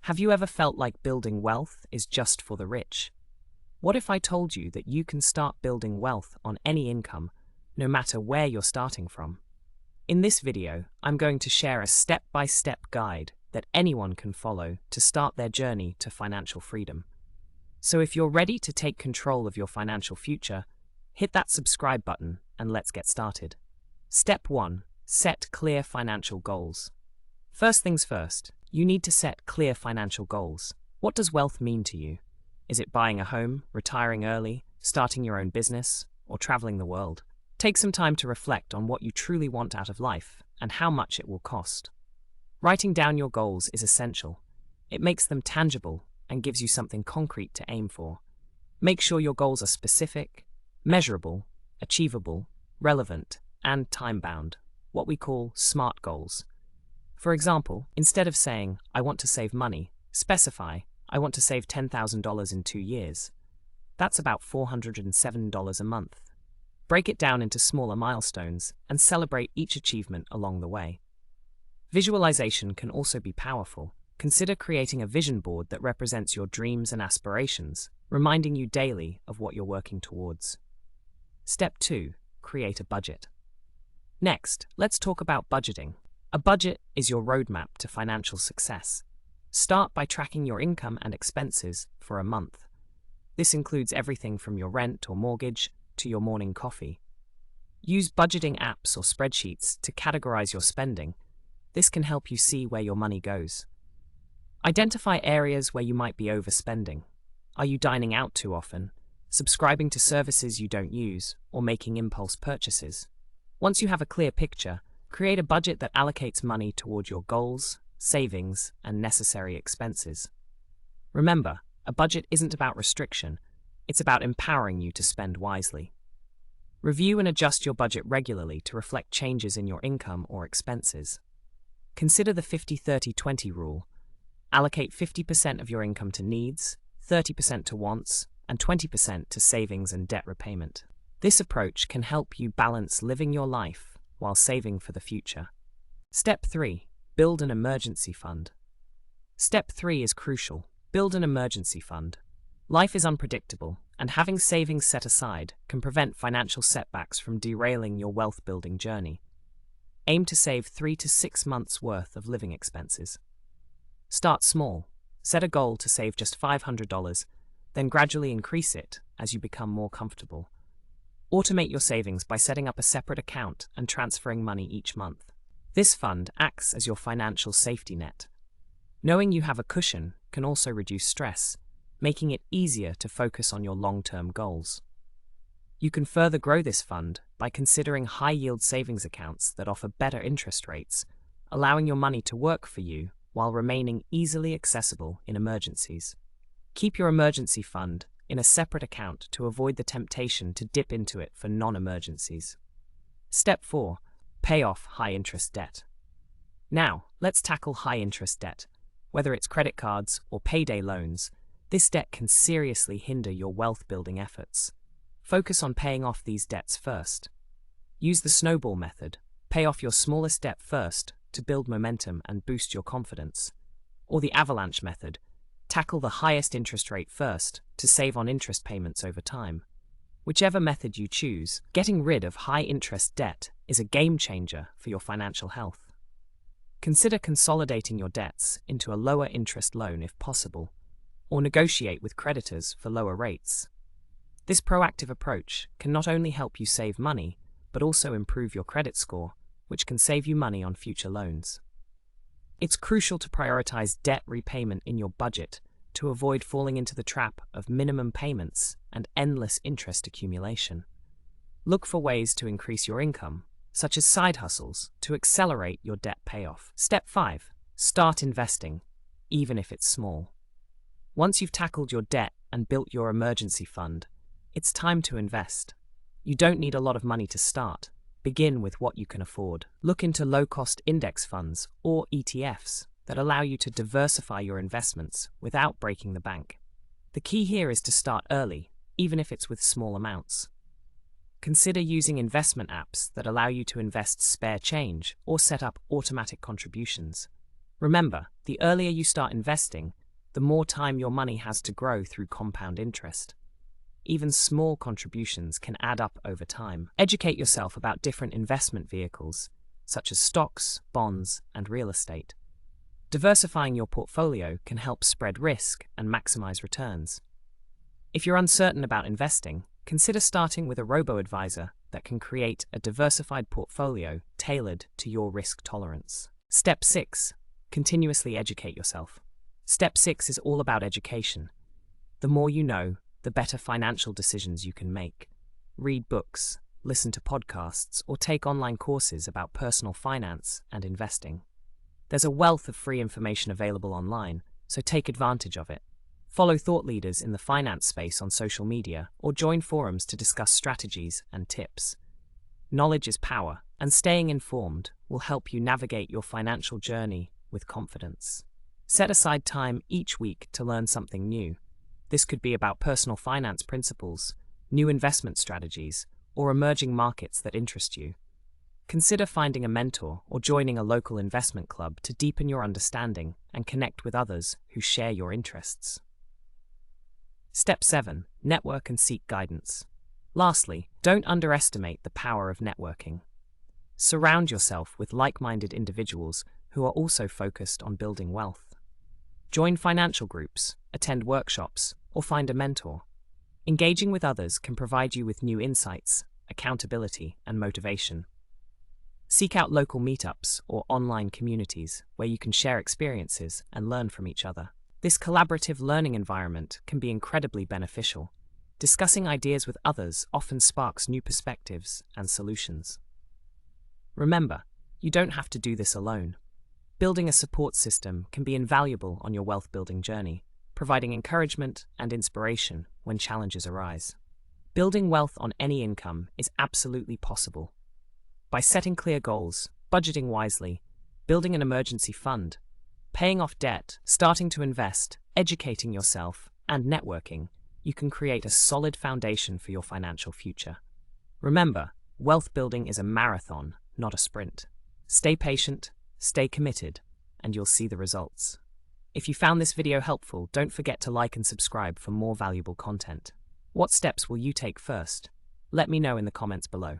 Have you ever felt like building wealth is just for the rich? What if I told you that you can start building wealth on any income, no matter where you're starting from? In this video, I'm going to share a step-by-step guide that anyone can follow to start their journey to financial freedom. So if you're ready to take control of your financial future, hit that subscribe button and let's get started. Step 1. Set clear financial goals. First things first, you need to set clear financial goals. What does wealth mean to you? Is it buying a home, retiring early, starting your own business, or traveling the world? Take some time to reflect on what you truly want out of life and how much it will cost. Writing down your goals is essential. It makes them tangible and gives you something concrete to aim for. Make sure your goals are specific, measurable, achievable, relevant, and time-bound, what we call SMART goals. For example, instead of saying, "I want to save money," specify, "I want to save $10,000 in 2 years." That's about $407 a month. Break it down into smaller milestones and celebrate each achievement along the way. Visualization can also be powerful. Consider creating a vision board that represents your dreams and aspirations, reminding you daily of what you're working towards. Step 2. Create a budget. Next, let's talk about budgeting. A budget is your roadmap to financial success. Start by tracking your income and expenses for a month. This includes everything from your rent or mortgage to your morning coffee. Use budgeting apps or spreadsheets to categorize your spending. This can help you see where your money goes. Identify areas where you might be overspending. Are you dining out too often, subscribing to services you don't use, or making impulse purchases? Once you have a clear picture, create a budget that allocates money toward your goals, savings, and necessary expenses. Remember, a budget isn't about restriction, it's about empowering you to spend wisely. Review and adjust your budget regularly to reflect changes in your income or expenses. Consider the 50-30-20 rule. Allocate 50% of your income to needs, 30% to wants, and 20% to savings and debt repayment. This approach can help you balance living your life while saving for the future. Step 3. Build an emergency fund. Step 3 is crucial. Build an emergency fund. Life is unpredictable, and having savings set aside can prevent financial setbacks from derailing your wealth-building journey. Aim to save 3 to 6 months' worth of living expenses. Start small. Set a goal to save just $500, then gradually increase it as you become more comfortable. Automate your savings by setting up a separate account and transferring money each month. This fund acts as your financial safety net. Knowing you have a cushion can also reduce stress, making it easier to focus on your long-term goals. You can further grow this fund by considering high-yield savings accounts that offer better interest rates, allowing your money to work for you while remaining easily accessible in emergencies. Keep your emergency fund in a separate account to avoid the temptation to dip into it for non-emergencies. Step 4. Pay off high-interest debt. Now, let's tackle high-interest debt. Whether it's credit cards or payday loans, this debt can seriously hinder your wealth-building efforts. Focus on paying off these debts first. Use the snowball method. Pay off your smallest debt first to build momentum and boost your confidence. Or the avalanche method. Tackle the highest interest rate first to save on interest payments over time. Whichever method you choose, getting rid of high-interest debt is a game-changer for your financial health. Consider consolidating your debts into a lower-interest loan if possible, or negotiate with creditors for lower rates. This proactive approach can not only help you save money, but also improve your credit score, which can save you money on future loans. It's crucial to prioritize debt repayment in your budget to avoid falling into the trap of minimum payments and endless interest accumulation. Look for ways to increase your income, such as side hustles, to accelerate your debt payoff. Step 5. Start investing, even if it's small. Once you've tackled your debt and built your emergency fund, it's time to invest. You don't need a lot of money to start. Begin with what you can afford. Look into low-cost index funds, or ETFs, that allow you to diversify your investments without breaking the bank. The key here is to start early, even if it's with small amounts. Consider using investment apps that allow you to invest spare change or set up automatic contributions. Remember, the earlier you start investing, the more time your money has to grow through compound interest. Even small contributions can add up over time. Educate yourself about different investment vehicles, such as stocks, bonds, and real estate. Diversifying your portfolio can help spread risk and maximize returns. If you're uncertain about investing, consider starting with a robo-advisor that can create a diversified portfolio tailored to your risk tolerance. Step 6. Continuously educate yourself. Step 6 is all about education. The more you know, the better financial decisions you can make. Read books, listen to podcasts, or take online courses about personal finance and investing. There's a wealth of free information available online, so take advantage of it. Follow thought leaders in the finance space on social media or join forums to discuss strategies and tips. Knowledge is power, and staying informed will help you navigate your financial journey with confidence. Set aside time each week to learn something new. This could be about personal finance principles, new investment strategies, or emerging markets that interest you. Consider finding a mentor or joining a local investment club to deepen your understanding and connect with others who share your interests. Step 7. Network and seek guidance. Lastly, don't underestimate the power of networking. Surround yourself with like-minded individuals who are also focused on building wealth. Join financial groups, attend workshops, or find a mentor. Engaging with others can provide you with new insights, accountability, and motivation. Seek out local meetups or online communities where you can share experiences and learn from each other. This collaborative learning environment can be incredibly beneficial. Discussing ideas with others often sparks new perspectives and solutions. Remember, you don't have to do this alone. Building a support system can be invaluable on your wealth-building journey, providing encouragement and inspiration when challenges arise. Building wealth on any income is absolutely possible. By setting clear goals, budgeting wisely, building an emergency fund, paying off debt, starting to invest, educating yourself, and networking, you can create a solid foundation for your financial future. Remember, wealth building is a marathon, not a sprint. Stay patient, stay committed, and you'll see the results. If you found this video helpful, don't forget to like and subscribe for more valuable content. What steps will you take first? Let me know in the comments below.